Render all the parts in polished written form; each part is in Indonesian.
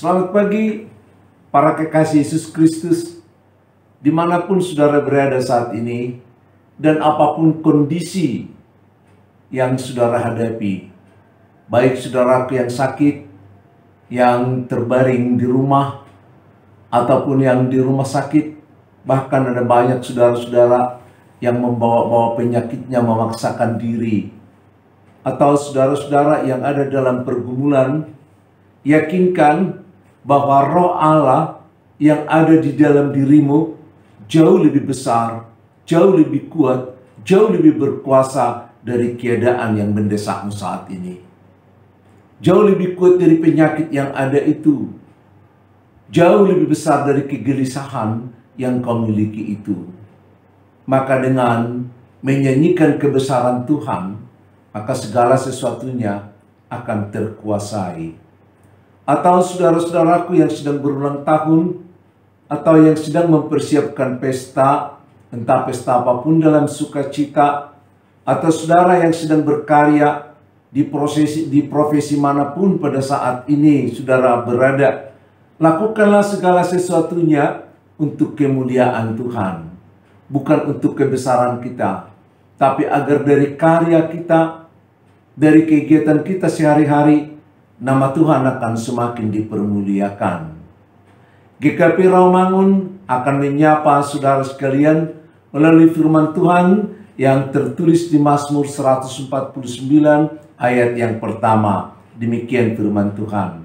Selamat pagi para kekasih Yesus Kristus, dimanapun saudara berada saat ini, dan apapun kondisi yang saudara hadapi, baik saudaraku yang sakit, yang terbaring di rumah, ataupun yang di rumah sakit, bahkan ada banyak saudara-saudara yang membawa-bawa penyakitnya memaksakan diri, atau saudara-saudara yang ada dalam pergumulan, yakinkan bahwa roh Allah yang ada di dalam dirimu jauh lebih besar, jauh lebih kuat, jauh lebih berkuasa dari keadaan yang mendesakmu saat ini. Jauh lebih kuat dari penyakit yang ada itu. Jauh lebih besar dari kegelisahan yang kau miliki itu. Maka dengan menyanyikan kebesaran Tuhan, maka segala sesuatunya akan terkuasai. Atau saudara-saudaraku yang sedang berulang tahun, atau yang sedang mempersiapkan pesta, entah pesta apapun dalam sukacita, atau saudara yang sedang berkarya di profesi manapun pada saat ini saudara berada, lakukanlah segala sesuatunya untuk kemuliaan Tuhan, bukan untuk kebesaran kita, tapi agar dari karya kita, dari kegiatan kita sehari-hari, nama Tuhan akan semakin dipermuliakan. GKP Rawamangun akan menyapa saudara sekalian melalui firman Tuhan yang tertulis di Mazmur 149 ayat yang pertama. Demikian firman Tuhan.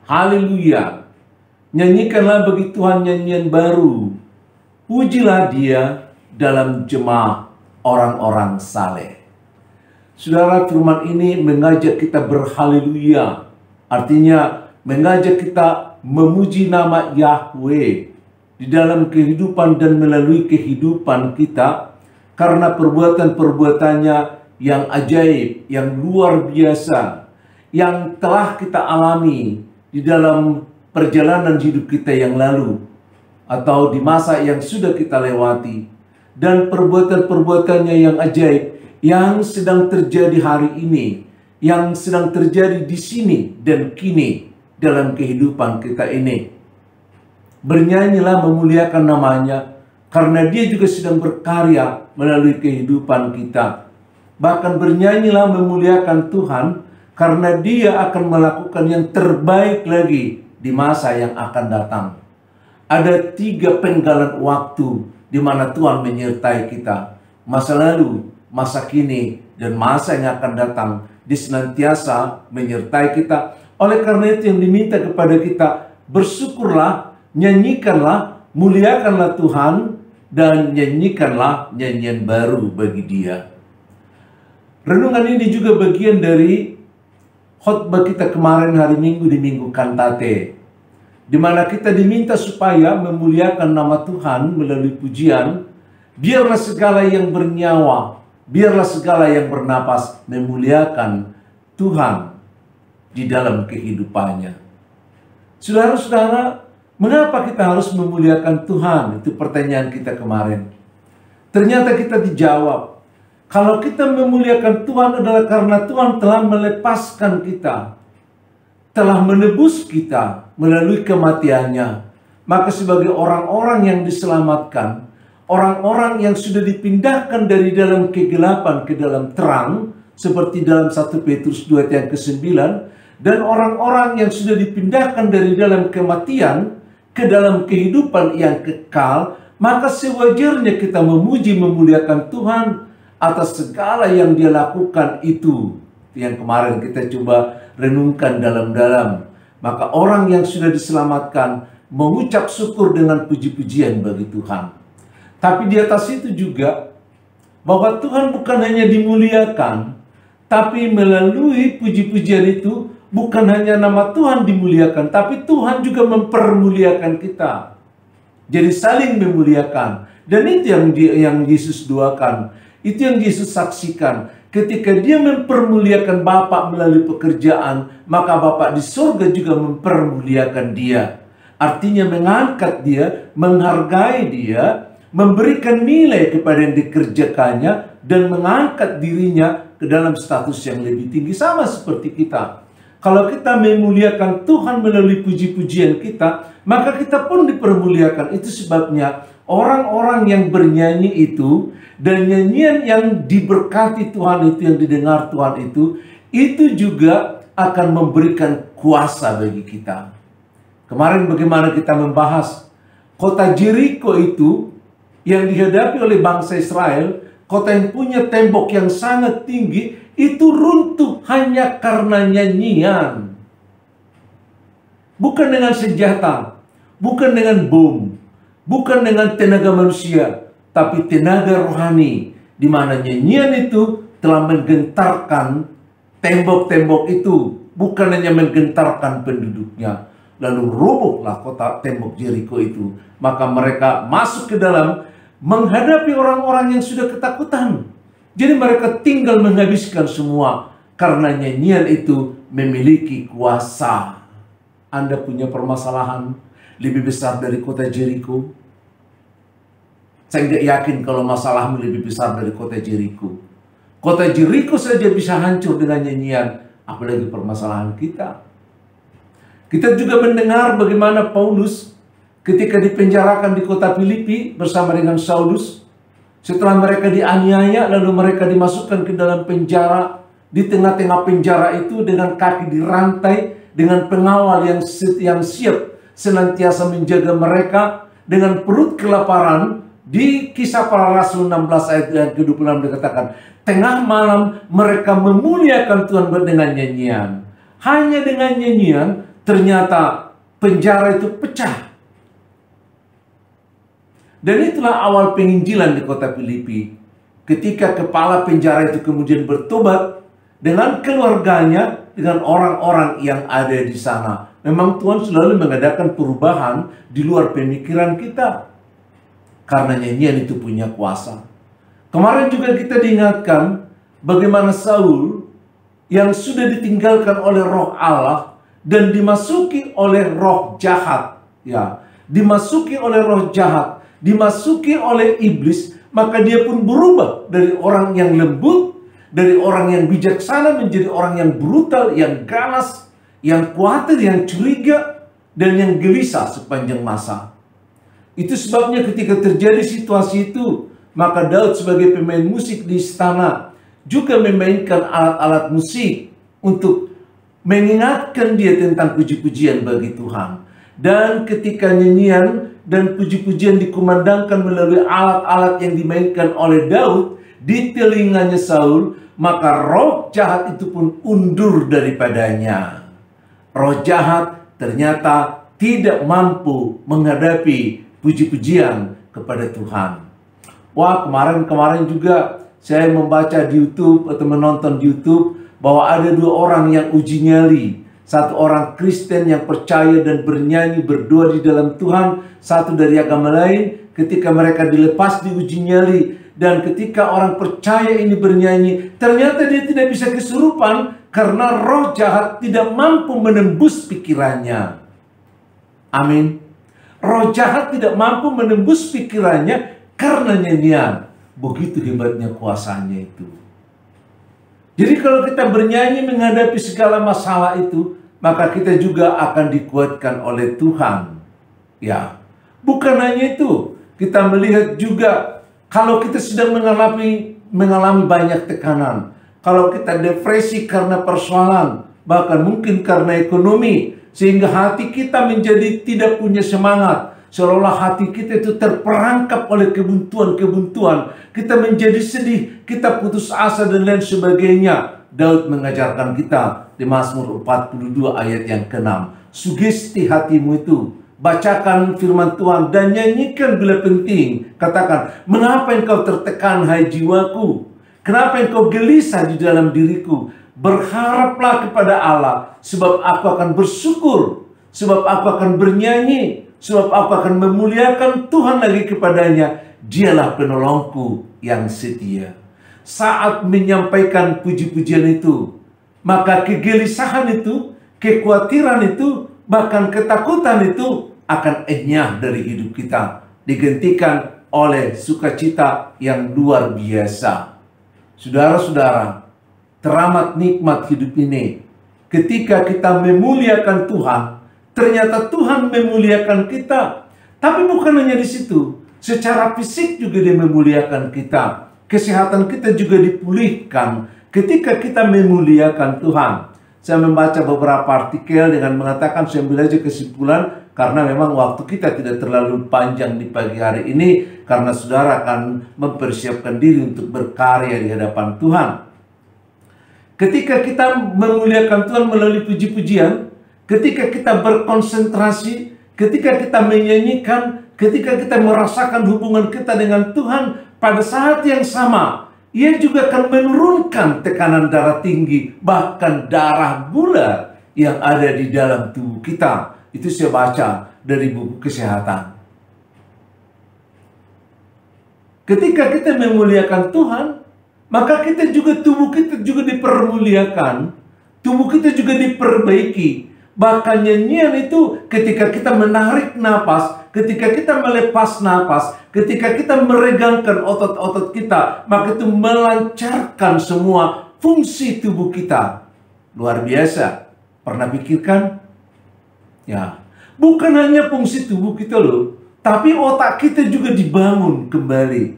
Haleluya. Nyanyikanlah bagi Tuhan nyanyian baru. Pujilah Dia dalam jemaah orang-orang saleh. Saudara, firman ini mengajak kita berhaleluya. Artinya mengajak kita memuji nama Yahweh di dalam kehidupan dan melalui kehidupan kita, karena perbuatan-perbuatannya yang ajaib, yang luar biasa, yang telah kita alami di dalam perjalanan hidup kita yang lalu, atau di masa yang sudah kita lewati, dan perbuatan-perbuatannya yang ajaib yang sedang terjadi hari ini, yang sedang terjadi di sini dan kini dalam kehidupan kita ini. Bernyanyilah memuliakan namanya, karena Dia juga sedang berkarya melalui kehidupan kita. Bahkan bernyanyilah memuliakan Tuhan, karena Dia akan melakukan yang terbaik lagi di masa yang akan datang. Ada 3 penggalan waktu di mana Tuhan menyertai kita. Masa lalu, masa kini, dan masa yang akan datang. Dia senantiasa menyertai kita. Oleh karena itu yang diminta kepada kita, bersyukurlah, nyanyikanlah, muliakanlah Tuhan, dan nyanyikanlah nyanyian baru bagi Dia. Renungan ini juga bagian dari khotbah kita kemarin hari Minggu di Minggu Kantate, di mana kita diminta supaya memuliakan nama Tuhan melalui pujian. Biarlah segala yang bernyawa, biarlah segala yang bernapas memuliakan Tuhan di dalam kehidupannya. Saudara-saudara, mengapa kita harus memuliakan Tuhan? Itu pertanyaan kita kemarin. Ternyata kita dijawab. Kalau kita memuliakan Tuhan adalah karena Tuhan telah melepaskan kita, telah menebus kita melalui kematiannya. Maka sebagai orang-orang yang diselamatkan, orang-orang yang sudah dipindahkan dari dalam kegelapan ke dalam terang, seperti dalam 1 Petrus 2 ayat ke-9, dan orang-orang yang sudah dipindahkan dari dalam kematian ke dalam kehidupan yang kekal, maka sewajarnya kita memuji memuliakan Tuhan atas segala yang Dia lakukan itu. Yang kemarin kita coba renungkan dalam-dalam. Maka orang yang sudah diselamatkan mengucap syukur dengan puji-pujian bagi Tuhan. Tapi di atas itu juga, bahwa Tuhan bukan hanya dimuliakan, tapi melalui puji-pujian itu, bukan hanya nama Tuhan dimuliakan, tapi Tuhan juga mempermuliakan kita. Jadi saling memuliakan. Dan itu yang Yesus doakan. Itu yang Yesus saksikan. Ketika Dia mempermuliakan Bapa melalui pekerjaan, maka Bapa di surga juga mempermuliakan Dia. Artinya mengangkat Dia, menghargai Dia, memberikan nilai kepada yang dikerjakannya, dan mengangkat dirinya ke dalam status yang lebih tinggi, sama seperti kita. Kalau kita memuliakan Tuhan melalui puji-pujian kita, maka kita pun dipermuliakan. Itu sebabnya orang-orang yang bernyanyi itu dan nyanyian yang diberkati Tuhan itu, yang didengar Tuhan itu juga akan memberikan kuasa bagi kita. Kemarin bagaimana kita membahas kota Jericho itu yang dihadapi oleh bangsa Israel, kota yang punya tembok yang sangat tinggi, itu runtuh hanya karena nyanyian. Bukan dengan senjata, bukan dengan bom, bukan dengan tenaga manusia, tapi tenaga rohani, di mana nyanyian itu telah menggentarkan tembok-tembok itu, bukan hanya menggentarkan penduduknya. Lalu robohlah kota tembok Jericho itu. Maka mereka masuk ke dalam menghadapi orang-orang yang sudah ketakutan. Jadi mereka tinggal menghabiskan semua karena nyanyian itu memiliki kuasa. Anda punya permasalahan lebih besar dari kota Jericho? Saya tidak yakin kalau masalahmu lebih besar dari kota Jericho. Kota Jericho saja bisa hancur dengan nyanyian, apalagi permasalahan kita. Kita juga mendengar bagaimana Paulus ketika dipenjarakan di kota Filipi bersama dengan Saulus. Setelah mereka dianiaya, lalu mereka dimasukkan ke dalam penjara. Di tengah-tengah penjara itu dengan kaki dirantai, dengan pengawal yang siap senantiasa menjaga mereka, dengan perut kelaparan. Di Kisah Para Rasul 16 ayat yang ke-26 dikatakan, tengah malam mereka memuliakan Tuhan dengan nyanyian. Hanya dengan nyanyian, ternyata penjara itu pecah. Dan itulah awal penginjilan di kota Filipi. Ketika kepala penjara itu kemudian bertobat dengan keluarganya, dengan orang-orang yang ada di sana. Memang Tuhan selalu mengadakan perubahan di luar pemikiran kita. Karena nyanyian itu punya kuasa. Kemarin juga kita diingatkan bagaimana Saul yang sudah ditinggalkan oleh roh Allah dan dimasuki oleh roh jahat. Ya, dimasuki oleh roh jahat, dimasuki oleh iblis, maka dia pun berubah dari orang yang lembut, dari orang yang bijaksana menjadi orang yang brutal, yang ganas, yang khawatir, yang curiga, dan yang gelisah sepanjang masa. Itu sebabnya ketika terjadi situasi itu, maka Daud sebagai pemain musik di istana juga memainkan alat-alat musik untuk mengingatkan dia tentang puji-pujian bagi Tuhan. Dan ketika nyanyian dan puji-pujian dikumandangkan melalui alat-alat yang dimainkan oleh Daud di telinganya Saul, maka roh jahat itu pun undur daripadanya. Roh jahat ternyata tidak mampu menghadapi puji-pujian kepada Tuhan. Wah, kemarin juga saya membaca di YouTube atau menonton di YouTube bahwa ada dua orang yang uji nyali. Satu orang Kristen yang percaya dan bernyanyi berdoa di dalam Tuhan, satu dari agama lain. Ketika mereka dilepas di uji nyali, dan ketika orang percaya ini bernyanyi, ternyata dia tidak bisa kesurupan karena roh jahat tidak mampu menembus pikirannya. Amin. Roh jahat tidak mampu menembus pikirannya karena nyanyian. Begitu hebatnya kuasanya itu. Jadi kalau kita bernyanyi menghadapi segala masalah itu, maka kita juga akan dikuatkan oleh Tuhan. Ya, bukan hanya itu. Kita melihat juga kalau kita sedang mengalami banyak tekanan. Kalau kita depresi karena persoalan, bahkan mungkin karena ekonomi, sehingga hati kita menjadi tidak punya semangat. Seolah-olah hati kita itu terperangkap oleh kebuntuan-kebuntuan. Kita menjadi sedih, kita putus asa dan lain sebagainya. Daud mengajarkan kita di Mazmur 42 ayat yang ke-6. Sugesti hatimu itu. Bacakan firman Tuhan dan nyanyikan bila penting. Katakan, mengapa engkau tertekan hai jiwaku? Kenapa engkau gelisah di dalam diriku? Berharaplah kepada Allah, sebab aku akan bersyukur, sebab aku akan bernyanyi, sebab aku akan memuliakan Tuhan lagi kepadanya. Dialah penolongku yang setia. Saat menyampaikan puji-pujian itu, maka kegelisahan itu, kekhawatiran itu, bahkan ketakutan itu akan enyah dari hidup kita, digantikan oleh sukacita yang luar biasa. Saudara-saudara, teramat nikmat hidup ini ketika kita memuliakan Tuhan, ternyata Tuhan memuliakan kita. Tapi bukan hanya di situ, secara fisik juga Dia memuliakan kita. Kesehatan kita juga dipulihkan ketika kita memuliakan Tuhan. Saya membaca beberapa artikel dengan mengatakan, saya ambil aja kesimpulan, karena memang waktu kita tidak terlalu panjang di pagi hari ini, karena saudara akan mempersiapkan diri untuk berkarya di hadapan Tuhan. Ketika kita memuliakan Tuhan melalui puji-pujian, ketika kita berkonsentrasi, ketika kita menyanyikan, ketika kita merasakan hubungan kita dengan Tuhan, pada saat yang sama, Ia juga akan menurunkan tekanan darah tinggi, bahkan darah gula yang ada di dalam tubuh kita. Itu saya baca dari buku kesehatan. Ketika kita memuliakan Tuhan, maka kita juga, tubuh kita juga dipermuliakan, tubuh kita juga diperbaiki. Bahkan nyanyian itu ketika kita menarik napas, ketika kita melepas napas, ketika kita meregangkan otot-otot kita, maka itu melancarkan semua fungsi tubuh kita. Luar biasa. Pernah pikirkan? Ya, bukan hanya fungsi tubuh kita loh, tapi otak kita juga dibangun kembali.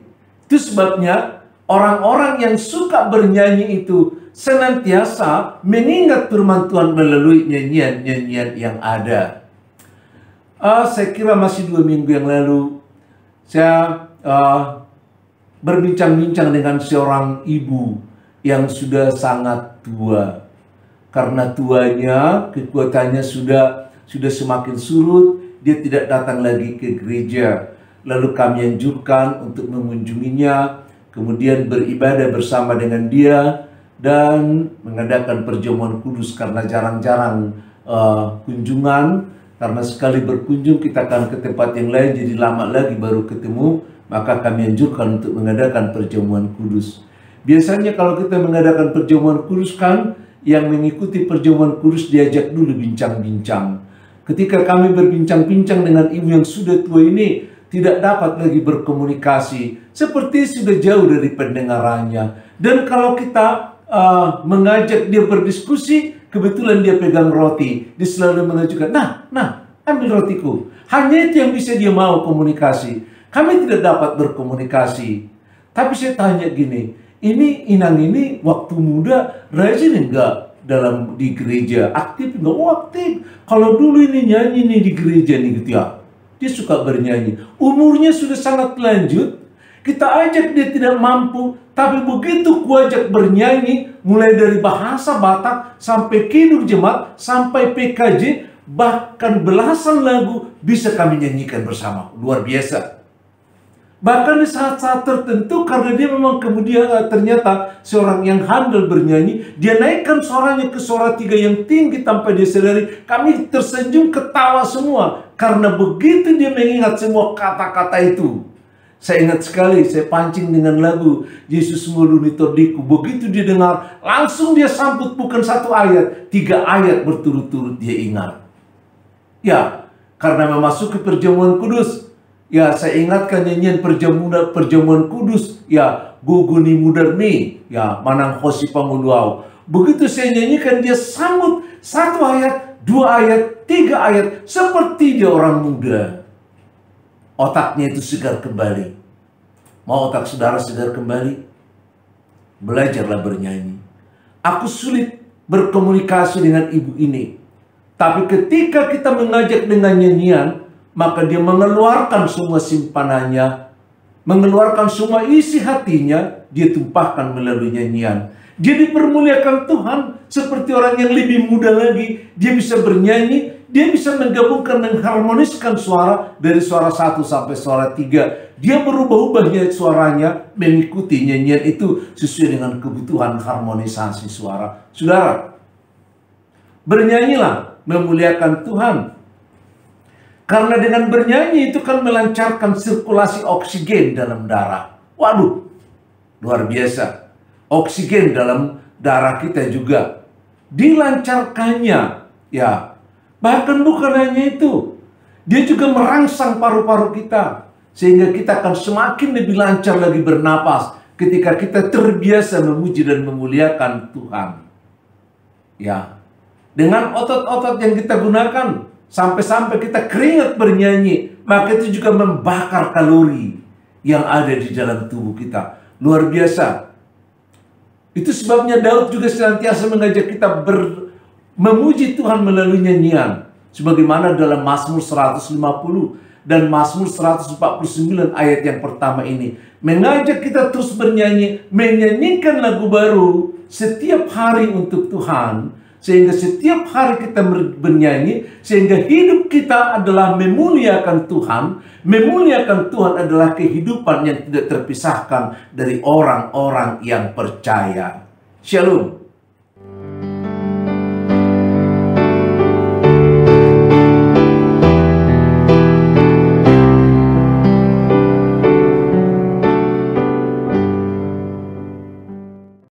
Itu sebabnya orang-orang yang suka bernyanyi itu senantiasa mengingat firman Tuhan melalui nyanyian-nyanyian yang ada. Saya kira masih 2 minggu yang lalu, saya berbincang-bincang dengan seorang ibu yang sudah sangat tua. Karena tuanya, kekuatannya sudah semakin surut, dia tidak datang lagi ke gereja. Lalu kami anjurkan untuk mengunjunginya, kemudian beribadah bersama dengan dia, dan mengadakan perjamuan kudus karena jarang-jarang kunjungan. Karena sekali berkunjung kita akan ke tempat yang lain, jadi lama lagi baru ketemu. Maka kami anjurkan untuk mengadakan perjamuan kudus. Biasanya kalau kita mengadakan perjamuan kudus kan, yang mengikuti perjamuan kudus diajak dulu bincang-bincang. Ketika kami berbincang-bincang dengan ibu yang sudah tua ini, tidak dapat lagi berkomunikasi, seperti sudah jauh dari pendengarannya. Dan kalau kita mengajak dia berdiskusi, kebetulan dia pegang roti, dia selalu mengajukan, nah, ambil rotiku. Hanya itu yang bisa dia mau komunikasi. Kami tidak dapat berkomunikasi. Tapi saya tanya gini, ini Inang ini waktu muda rajin enggak di gereja? Aktif enggak? Oh, aktif. Kalau dulu ini nyanyi nih di gereja nih gitu ya. Dia suka bernyanyi. Umurnya sudah sangat lanjut. Kita ajak dia tidak mampu, tapi begitu kuajak bernyanyi, mulai dari bahasa Batak sampai kidung jemaat sampai PKJ, bahkan belasan lagu bisa kami nyanyikan bersama. Luar biasa. Bahkan di saat-saat tertentu, karena dia memang kemudian ternyata seorang yang handal bernyanyi, dia naikkan suaranya ke suara 3 yang tinggi tanpa dia sadari. Kami tersenyum ketawa semua, karena begitu dia mengingat semua kata-kata itu. Saya ingat sekali, saya pancing dengan lagu Yesus Muluni Todiku. Begitu dia dengar, langsung dia sambut, bukan 1 ayat, 3 ayat berturut-turut dia ingat. Ya, karena memasuki perjamuan kudus, ya saya ingatkan nyanyian perjamuan kudus, ya Guguni Mudarni, ya Manang Khosi Panguluau. Begitu saya nyanyikan, dia sambut 1 ayat, 2 ayat, 3 ayat, seperti dia orang muda. Otaknya itu segar kembali. Mau otak saudara segar kembali? Belajarlah bernyanyi. Aku sulit berkomunikasi dengan ibu ini. Tapi ketika kita mengajak dengan nyanyian, maka dia mengeluarkan semua simpanannya, mengeluarkan semua isi hatinya, dia tumpahkan melalui nyanyian. Dia dipermuliakan Tuhan seperti orang yang lebih muda lagi. Dia bisa bernyanyi, dia bisa menggabungkan, mengharmoniskan suara dari suara 1 sampai suara 3. Dia berubah-ubahnya suaranya mengikuti nyanyian itu sesuai dengan kebutuhan harmonisasi suara. Saudara, bernyanyilah memuliakan Tuhan. Karena dengan bernyanyi itu kan melancarkan sirkulasi oksigen dalam darah. Waduh, luar biasa. Oksigen dalam darah kita juga dilancarkannya. Ya, bahkan bukan hanya itu, dia juga merangsang paru-paru kita, sehingga kita akan semakin lebih lancar lagi bernapas ketika kita terbiasa memuji dan memuliakan Tuhan. Ya, Dengan otot-otot yang kita gunakan, sampai-sampai kita keringat bernyanyi, maka itu juga membakar kalori yang ada di dalam tubuh kita. Luar biasa. Itu sebabnya Daud juga senantiasa mengajak kita memuji Tuhan melalui nyanyian. Sebagaimana dalam Mazmur 150 dan Mazmur 149 ayat yang pertama ini. Mengajak kita terus bernyanyi, menyanyikan lagu baru setiap hari untuk Tuhan. Sehingga setiap hari kita bernyanyi, sehingga hidup kita adalah memuliakan Tuhan. Memuliakan Tuhan adalah kehidupan yang tidak terpisahkan dari orang-orang yang percaya. Shalom.